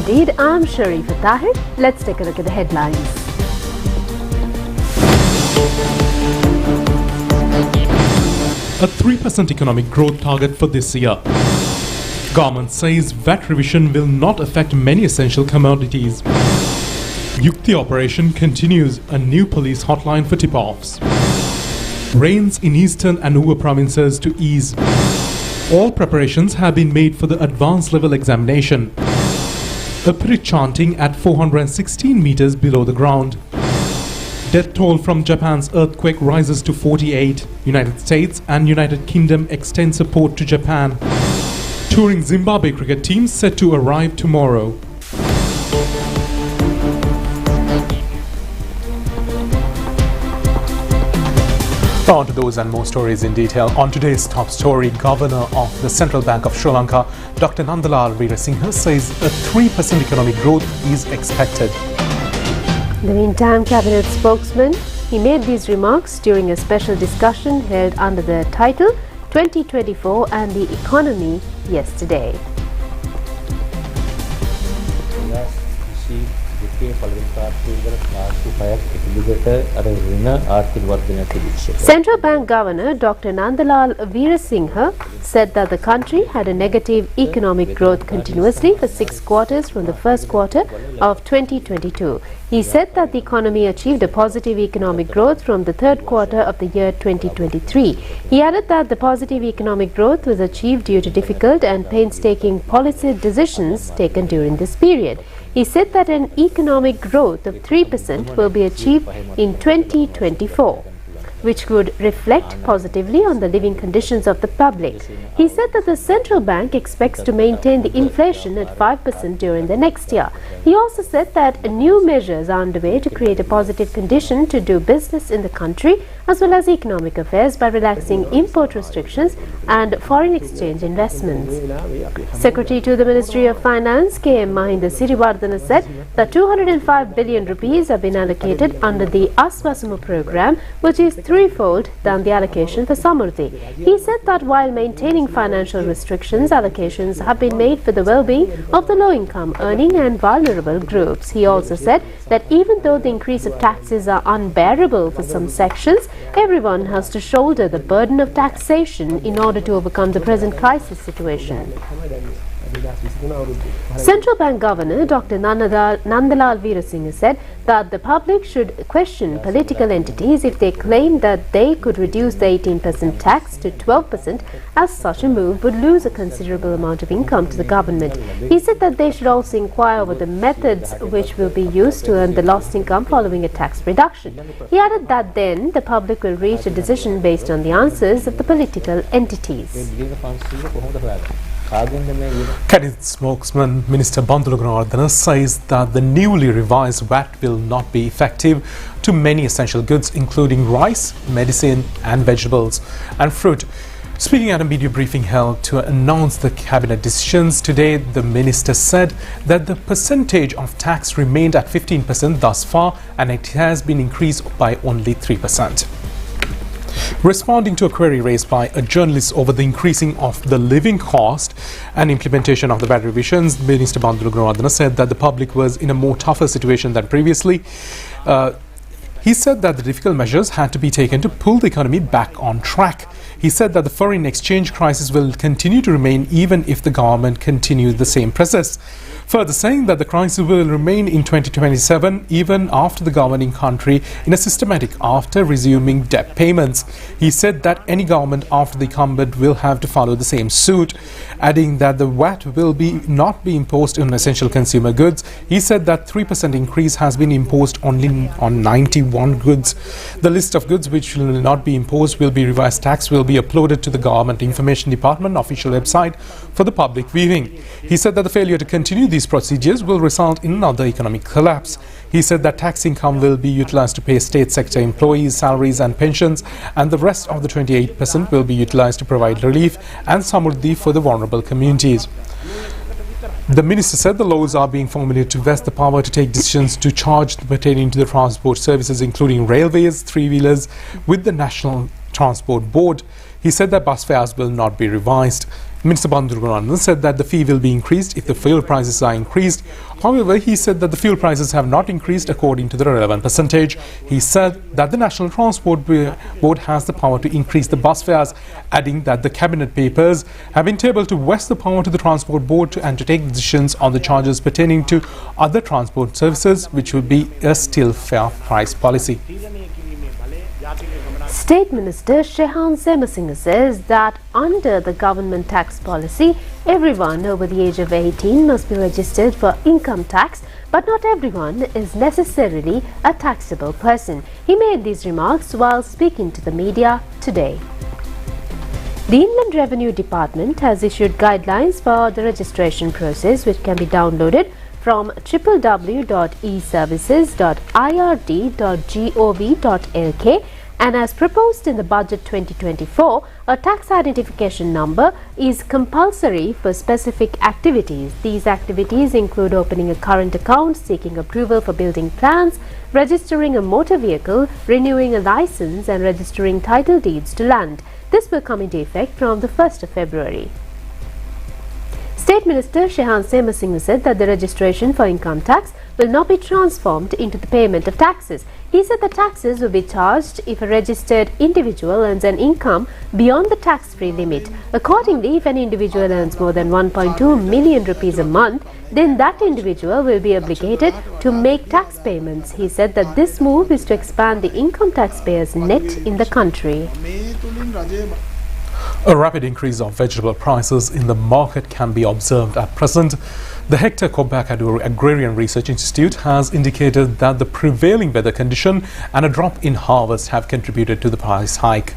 indeed. I'm Sharifa Tahir. Let's take a look at the headlines. A 3% economic growth target for this year. Government says VAT revision will not affect many essential commodities. Yukti operation continues, a new police hotline for tip-offs. Rains in eastern and Uva provinces to ease. All preparations have been made for the advanced level examination. Aprit chanting at 416 meters below the ground. Death toll from Japan's earthquake rises to 48. United States and United Kingdom extend support to Japan. Touring Zimbabwe cricket team set to arrive tomorrow. On to those and more stories in detail. On today's top story, Governor of the Central Bank of Sri Lanka, Dr. Nandalal Veerasinghe, says a 3% economic growth is expected. In the meantime, Cabinet spokesman, he made these remarks during a special discussion held under the title 2024 and the Economy yesterday. Central Bank Governor Dr. Nandalal Veerasinghe said that the country had a negative economic growth continuously for 6 quarters from the first quarter of 2022. He said that the economy achieved a positive economic growth from the third quarter of the year 2023. He added that the positive economic growth was achieved due to difficult and painstaking policy decisions taken during this period. He said that an economic growth of 3% will be achieved in 2024, which would reflect positively on the living conditions of the public. He said that the central bank expects to maintain the inflation at 5% during the next year. He also said that new measures are underway to create a positive condition to do business in the country as well as economic affairs by relaxing import restrictions and foreign exchange investments. Secretary to the Ministry of Finance, K.M. Mahinda Siriwardana, said that 205 billion rupees have been allocated under the Aswasumu program, which is threefold than the allocation for Samurdhi. He said that while maintaining financial restrictions, allocations have been made for the well-being of the low-income earning and vulnerable groups. He also said that even though the increase of taxes are unbearable for some sections, everyone has to shoulder the burden of taxation in order to overcome the present crisis situation. Central Bank Governor Dr. Nandalal Veerasinghe said that the public should question political entities if they claim that they could reduce the 18% tax to 12%, as such a move would lose a considerable amount of income to the government. He said that they should also inquire over the methods which will be used to earn the lost income following a tax reduction. He added that then the public will reach a decision based on the answers of the political entities. Cabinet spokesman Minister Bandula Gunawardena says that the newly revised VAT will not be effective to many essential goods including rice, medicine and vegetables and fruit. Speaking at a media briefing held to announce the cabinet decisions today, the minister said that the percentage of tax remained at 15% thus far and it has been increased by only 3%. Responding to a query raised by a journalist over the increasing of the living cost and implementation of the VAT revisions, Minister Bandula Gunawardena said that the public was in a more tougher situation than previously. He said that the difficult measures had to be taken to pull the economy back on track. He said that the foreign exchange crisis will continue to remain even if the government continues the same process. Further saying that the crisis will remain in 2027 even after the governing country in a systematic after resuming debt payments. He said that any government after the incumbent will have to follow the same suit, adding that the VAT will not be imposed on essential consumer goods. He said that 3% increase has been imposed only on 91 goods. The list of goods which will not be imposed will be revised. Tax will be uploaded to the Government Information Department official website for the public viewing. He said that the failure to continue these procedures will result in another economic collapse. He said that tax income will be utilized to pay state sector employees' salaries and pensions, and the rest of the 28% will be utilized to provide relief and samurdhi for the vulnerable communities. The minister said the laws are being formulated to vest the power to take decisions to charge pertaining to the transport services, including railways, three-wheelers, with the National Transport Board. He said that bus fares will not be revised. Minister Bandulagan said that the fee will be increased if the fuel prices are increased. However, he said that the fuel prices have not increased according to the relevant percentage. He said that the National Transport Board has the power to increase the bus fares, adding that the cabinet papers have been tabled to vest the power to the Transport Board to undertake decisions on the charges pertaining to other transport services, which will be a still fair price policy. State Minister Shehan Semasinghe says that under the government tax policy, everyone over the age of 18 must be registered for income tax, but not everyone is necessarily a taxable person. He made these remarks while speaking to the media today. The Inland Revenue Department has issued guidelines for the registration process, which can be downloaded from www.eservices.ird.gov.lk, and as proposed in the Budget 2024, a tax identification number is compulsory for specific activities. These activities include opening a current account, seeking approval for building plans, registering a motor vehicle, renewing a license, and registering title deeds to land. This will come into effect from the 1st of February. State Minister Shehan Semasinghe said that the registration for income tax will not be transformed into the payment of taxes. He said the taxes will be charged if a registered individual earns an income beyond the tax-free limit. Accordingly, if an individual earns more than 1.2 million rupees a month, then that individual will be obligated to make tax payments. He said that this move is to expand the income taxpayers' net in the country. A rapid increase of vegetable prices in the market can be observed at present. The Hector Kobakadu Agrarian Research Institute has indicated that the prevailing weather condition and a drop in harvest have contributed to the price hike.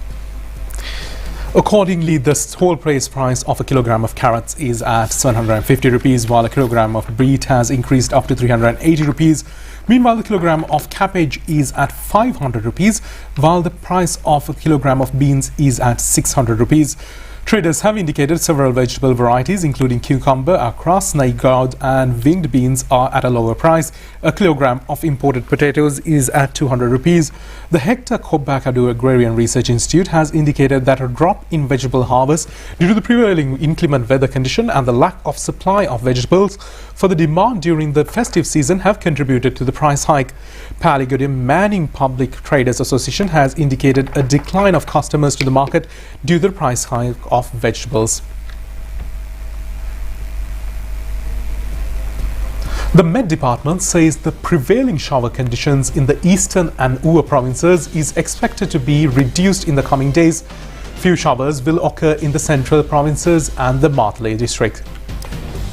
Accordingly, the whole price of a kilogram of carrots is at 750 rupees, while a kilogram of beet has increased up to 380 rupees. Meanwhile, the kilogram of cabbage is at 500 rupees, while the price of a kilogram of beans is at 600 rupees. Traders have indicated several vegetable varieties, including cucumber, okra, snake gourd, and winged beans, are at a lower price. A kilogram of imported potatoes is at 200 rupees. The Hector Kobakadu Agrarian Research Institute has indicated that a drop in vegetable harvest due to the prevailing inclement weather condition and the lack of supply of vegetables for the demand during the festive season have contributed to the price hike. Paligodim Manning Public Traders Association has indicated a decline of customers to the market due to the price hike of vegetables. The Met Department says the prevailing shower conditions in the eastern and Uva provinces is expected to be reduced in the coming days. Few showers will occur in the central provinces and the Matlay district.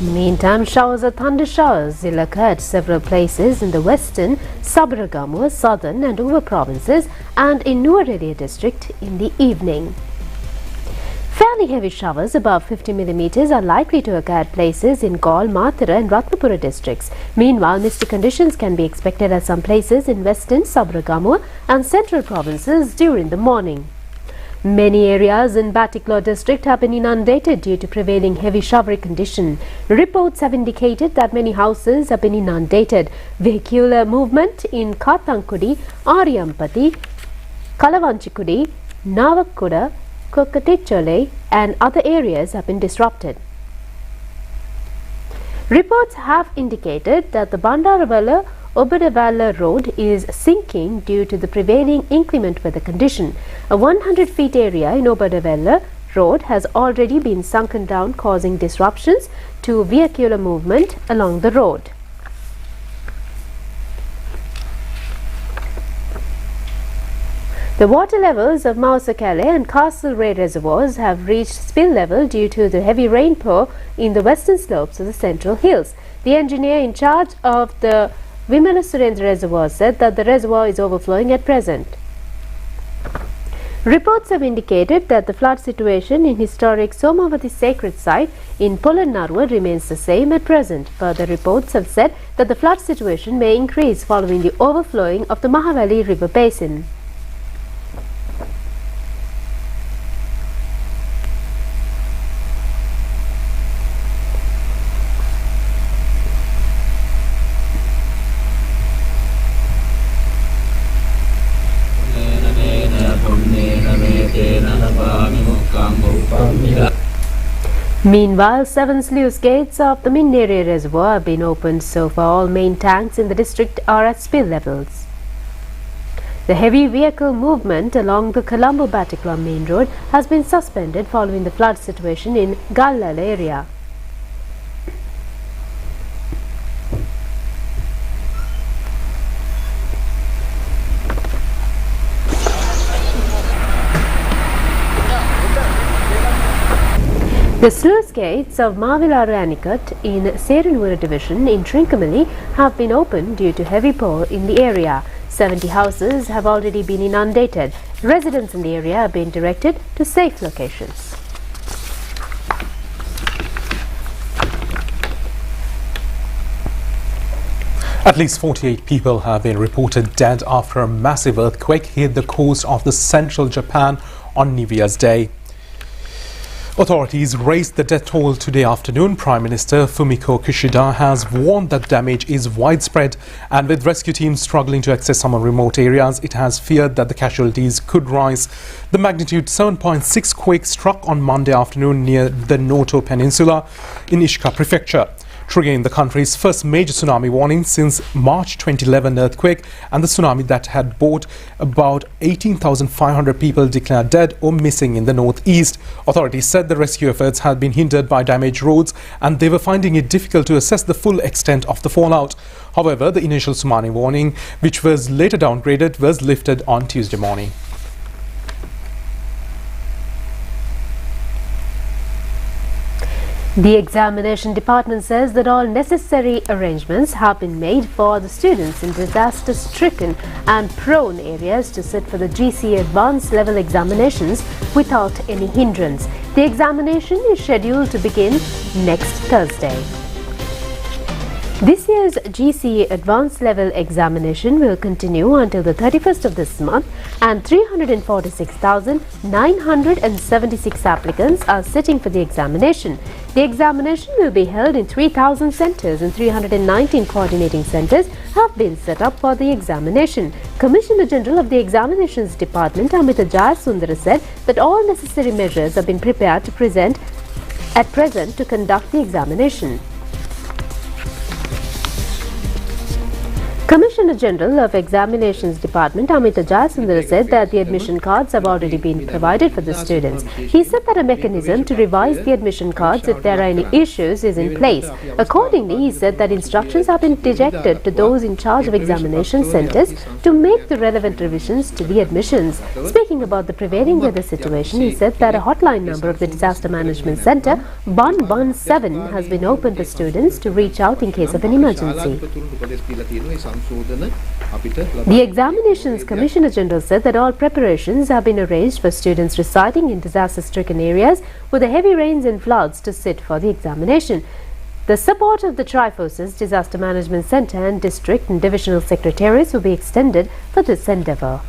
Meantime, showers or thunder showers will occur at several places in the western, Sabaragamuwa, southern and Uva provinces and in Nuwara district in the evening. Fairly heavy showers above 50 millimeters are likely to occur at places in Gaul, Mathura and Ratnapura districts. Meanwhile, misty conditions can be expected at some places in western, Sabaragamuwa and central provinces during the morning. Many areas in Batticlaw district have been inundated due to prevailing heavy showery condition. Reports have indicated that many houses have been inundated. Vehicular movement in Kathankudi, Ariyampati, Kalavanchikudi, Navakkuda, Kokatichole and other areas have been disrupted. Reports have indicated that the Bandaravalla-Obadavalla road is sinking due to the prevailing inclement weather condition. A 100-feet area in Obadavalla road has already been sunken down, causing disruptions to vehicular movement along the road. The water levels of Mausakale and Castlereagh reservoirs have reached spill level due to the heavy rainpour in the western slopes of the Central Hills. The engineer in charge of the Vimala Surendra reservoir said that the reservoir is overflowing at present. Reports have indicated that the flood situation in historic Somavati sacred site in Polannarwa remains the same at present. Further reports have said that the flood situation may increase following the overflowing of the Mahavali river basin. Meanwhile, 7 sluice gates of the Minnere reservoir have been opened so far all main tanks in the district are at spill levels. The heavy vehicle movement along the Colombo-Batticaloa main road has been suspended following the flood situation in Gallal area. The sluice gates of Mavilaru Anicut in Seranura division in Trincomalee have been opened due to heavy pour in the area. 70 houses have already been inundated. Residents in the area have been directed to safe locations. At least 48 people have been reported dead after a massive earthquake hit the coast of the central Japan on New Year's Day. Authorities raised the death toll today afternoon. Prime Minister Fumio Kishida has warned that damage is widespread, and with rescue teams struggling to access some remote areas, it has feared that the casualties could rise. The magnitude 7.6 quake struck on Monday afternoon near the Noto Peninsula in Ishika Prefecture, triggering the country's first major tsunami warning since March 2011 earthquake, and the tsunami that had brought about 18,500 people declared dead or missing in the northeast. Authorities said the rescue efforts had been hindered by damaged roads, and they were finding it difficult to assess the full extent of the fallout. However, the initial tsunami warning, which was later downgraded, was lifted on Tuesday morning. The examination department says that all necessary arrangements have been made for the students in disaster-stricken and prone areas to sit for the GCE advanced level examinations without any hindrance. The examination is scheduled to begin next Thursday. This year's GCE advanced level examination will continue until the 31st of this month, and 346,976 applicants are sitting for the examination. The examination will be held in 3,000 centres, and 319 coordinating centres have been set up for the examination. Commissioner General of the Examinations Department, Amita Jayasundara, said that all necessary measures have been prepared to present to conduct the examination. Commissioner General of Examinations Department Amita Jayasundara said that the admission cards have already been provided for the students. He said that a mechanism to revise the admission cards if there are any issues is in place. Accordingly, he said that instructions have been directed to those in charge of examination centres to make the relevant revisions to the admissions. Speaking about the prevailing weather situation, he said that a hotline number of the Disaster Management Centre 117 has been opened to students to reach out in case of an emergency. The Examinations Commissioner General said that all preparations have been arranged for students residing in disaster-stricken areas with the heavy rains and floods to sit for the examination. The support of the Triforces Disaster Management Centre and District and Divisional Secretariats will be extended for this endeavour.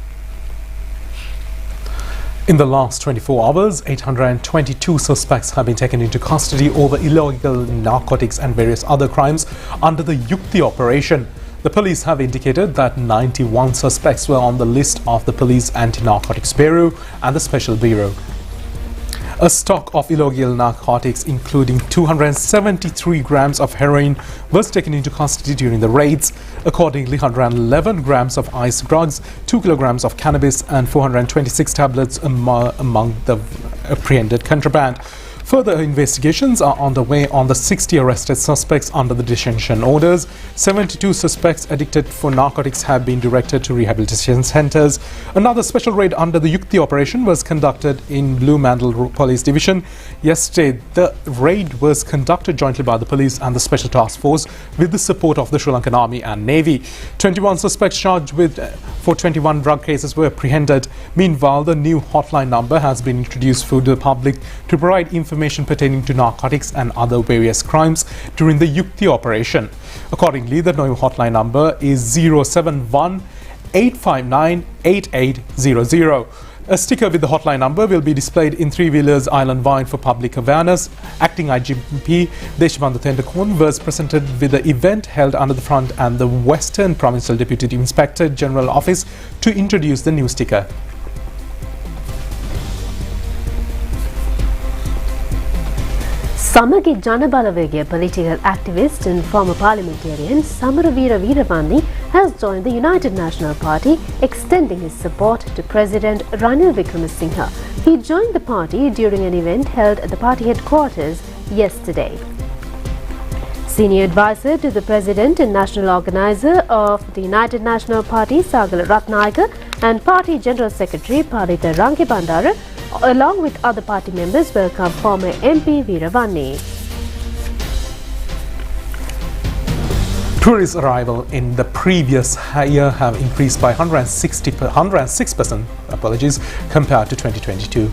In the last 24 hours, 822 suspects have been taken into custody over illegal narcotics and various other crimes under the Yukti operation. The police have indicated that 91 suspects were on the list of the Police Anti-Narcotics Bureau and the Special Bureau. A stock of illegal narcotics, including 273 grams of heroin, was taken into custody during the raids. Accordingly, 111 grams of ice drugs, 2 kilograms of cannabis and 426 tablets among the apprehended contraband. Further investigations are underway on the 60 arrested suspects under the detention orders. 72 suspects addicted for narcotics have been directed to rehabilitation centres. Another special raid under the Yukti operation was conducted in Blue Mandal Police Division. Yesterday, the raid was conducted jointly by the police and the Special Task Force with the support of the Sri Lankan Army and Navy. 21 suspects charged for 21 drug cases were apprehended. Meanwhile, the new hotline number has been introduced for the public to provide information pertaining to narcotics and other various crimes during the Yukti operation. Accordingly, the new hotline number is 071 859 8800. A sticker with the hotline number will be displayed in three-wheelers island-wide for public awareness. Acting IGP Deshbandhu Tendakon was presented with the event held under the Front and the Western Provincial Deputy Inspector General Office to introduce the new sticker. Samagi Janabalawege political activist and former parliamentarian Samaravira Veeravanni has joined the United National Party, extending his support to President Ranil Wickremesinghe. He joined the party during an event held at the party headquarters yesterday. Senior advisor to the President and National Organizer of the United National Party, Sagala Ratnayaka, and Party General Secretary Padita Ranke Bandara, along with other party members, welcome former MP Veeravanni. Tourist arrival in the previous year have increased by 106% compared to 2022.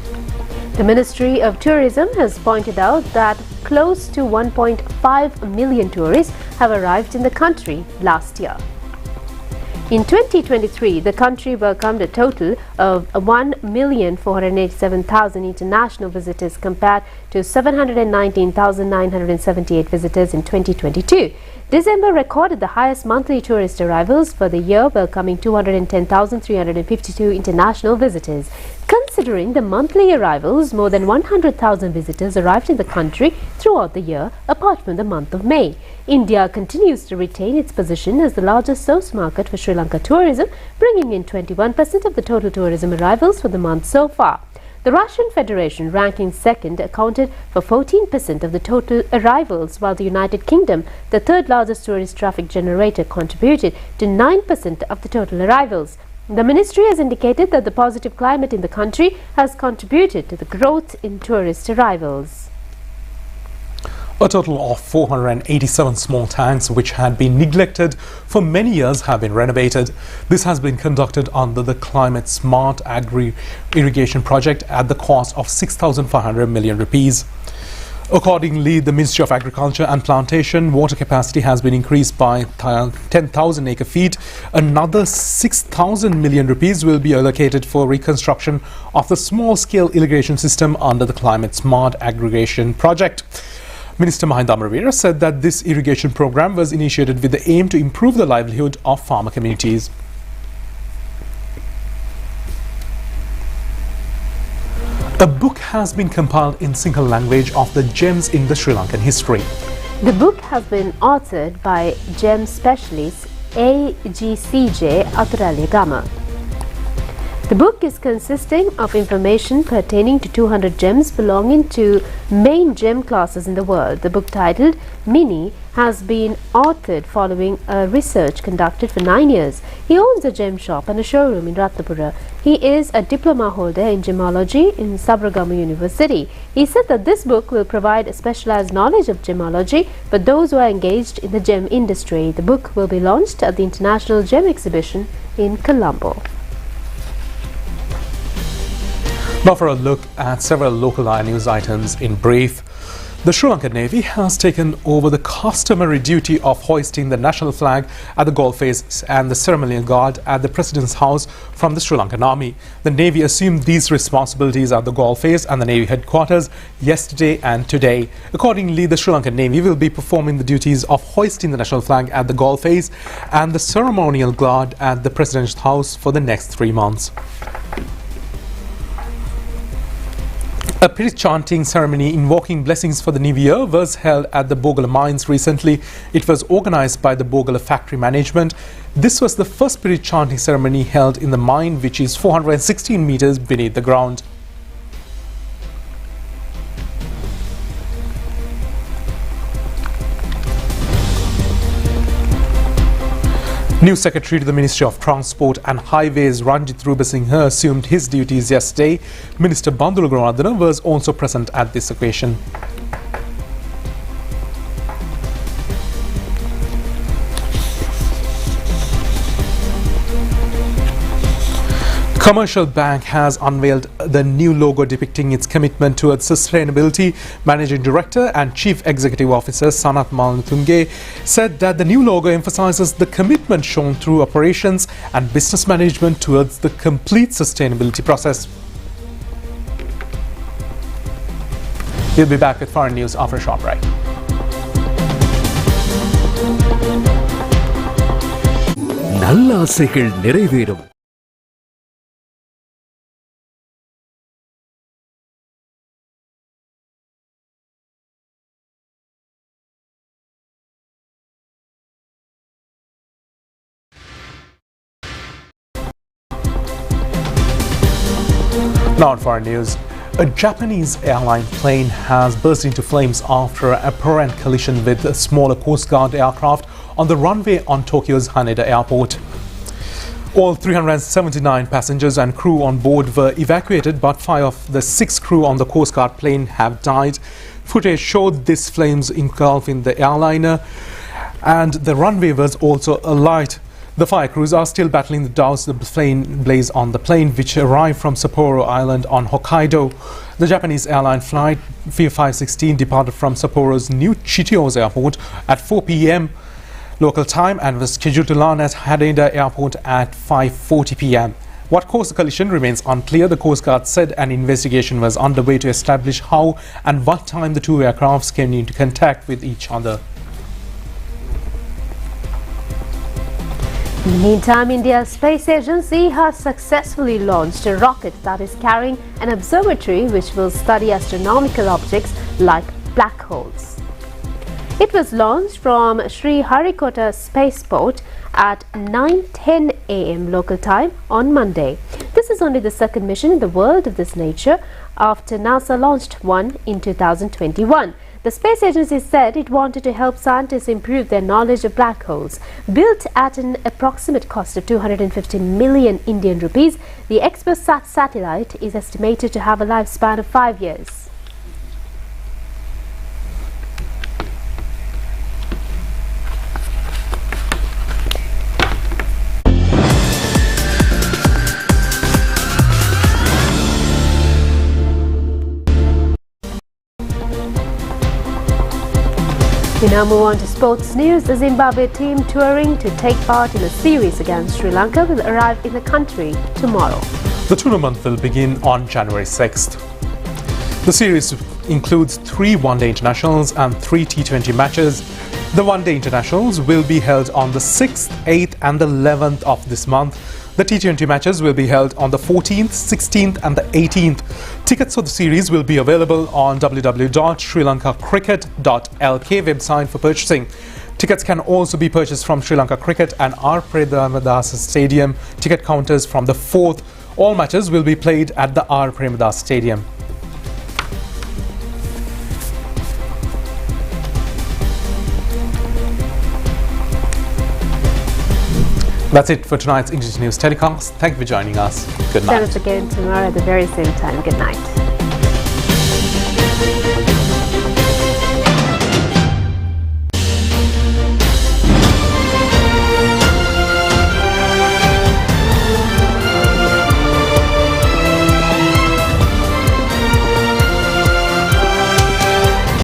The Ministry of Tourism has pointed out that close to 1.5 million tourists have arrived in the country last year. In 2023, the country welcomed a total of 1,487,000 international visitors compared to 719,978 visitors in 2022. December recorded the highest monthly tourist arrivals for the year, welcoming 210,352 international visitors. Considering the monthly arrivals, more than 100,000 visitors arrived in the country throughout the year, apart from the month of May. India continues to retain its position as the largest source market for Sri Lanka tourism, bringing in 21% of the total tourism arrivals for the month so far. The Russian Federation, ranking second, accounted for 14% of the total arrivals, while the United Kingdom, the third largest tourist traffic generator, contributed to 9% of the total arrivals. The ministry has indicated that the positive climate in the country has contributed to the growth in tourist arrivals. A total of 487 small tanks which had been neglected for many years have been renovated. This has been conducted under the Climate Smart Agri Irrigation Project at the cost of 6,500 million rupees. Accordingly, the Ministry of Agriculture and Plantation water capacity has been increased by 10,000 acre feet. Another 6,000 million rupees will be allocated for reconstruction of the small-scale irrigation system under the Climate Smart Aggregation Project. Minister Mahinda Amaraveera said that this irrigation program was initiated with the aim to improve the livelihood of farmer communities. A book has been compiled in single language of the gems in the Sri Lankan history. The book has been authored by gem specialist AGCJ Athuralyagama. The book is consisting of information pertaining to 200 gems belonging to main gem classes in the world. The book, titled Mini, has been authored following a research conducted for 9 years. He owns a gem shop and a showroom in Ratnapura. He is a diploma holder in gemology in Sabaragamu University. He said that this book will provide a specialized knowledge of gemology for those who are engaged in the gem industry. The book will be launched at the International Gem Exhibition in Colombo. Now for a look at several local news items in brief. The Sri Lankan Navy has taken over the customary duty of hoisting the national flag at the Galle Face and the ceremonial guard at the President's house from the Sri Lankan Army. The Navy assumed these responsibilities at the Galle Face and the Navy headquarters yesterday and today. Accordingly, the Sri Lankan Navy will be performing the duties of hoisting the national flag at the Galle Face and the ceremonial guard at the President's house for the next 3 months. A Pirit chanting ceremony invoking blessings for the new year was held at the Bogala mines recently. It was organized by the Bogala factory management. This was the first Pirit chanting ceremony held in the mine, which is 416 meters beneath the ground. New Secretary to the Ministry of Transport and Highways Ranjit Rupavahini assumed his duties yesterday. Minister Bandula Gunawarthana was also present at this occasion. Commercial Bank has unveiled the new logo depicting its commitment towards sustainability. Managing Director and Chief Executive Officer Sanath Malnathunge said that the new logo emphasizes the commitment shown through operations and business management towards the complete sustainability process. We'll be back with foreign news after a short break. நல்ல ஆசைகள் நிறைவேறும். Now on foreign news, a Japanese airline plane has burst into flames after a apparent collision with a smaller Coast Guard aircraft on the runway on Tokyo's Haneda Airport. All 379 passengers and crew on board were evacuated, but 5 of the 6 crew on the Coast Guard plane have died. Footage showed these flames engulfing the airliner, and the runway was also alight. The fire crews are still battling to douse the blaze on the plane, which arrived from Sapporo Island on Hokkaido. The Japanese airline flight 516 departed from Sapporo's new Chitose Airport at 4 p.m. local time and was scheduled to land at Haneda Airport at 5:40 p.m. What caused the collision remains unclear. The Coast Guard said an investigation was underway to establish how and what time the two aircrafts came into contact with each other. In the meantime, India's space agency has successfully launched a rocket that is carrying an observatory which will study astronomical objects like black holes. It was launched from Sri Harikota Spaceport at 9:10 a.m. local time on Monday. This is only the second mission in the world of this nature after NASA launched one in 2021. The space agency said it wanted to help scientists improve their knowledge of black holes. Built at an approximate cost of 250 million Indian rupees, the ExpoSat satellite is estimated to have a lifespan of 5 years. We now move on to sports news. The Zimbabwe team touring to take part in a series against Sri Lanka will arrive in the country tomorrow. The tournament will begin on January 6th. The series includes 3 one-day internationals and 3 T20 matches. The one-day internationals will be held on the 6th, 8th and the 11th of this month. The T20 matches will be held on the 14th, 16th and the 18th. Tickets for the series will be available on www.srilankacricket.lk website for purchasing. Tickets can also be purchased from Sri Lanka Cricket and R. Premadasa Stadium ticket counters from the 4th. All matches will be played at the R. Premadasa Stadium. That's it for tonight's English News telecast. Thank you for joining us. Good night. Join us again tomorrow at the very same time. Good night.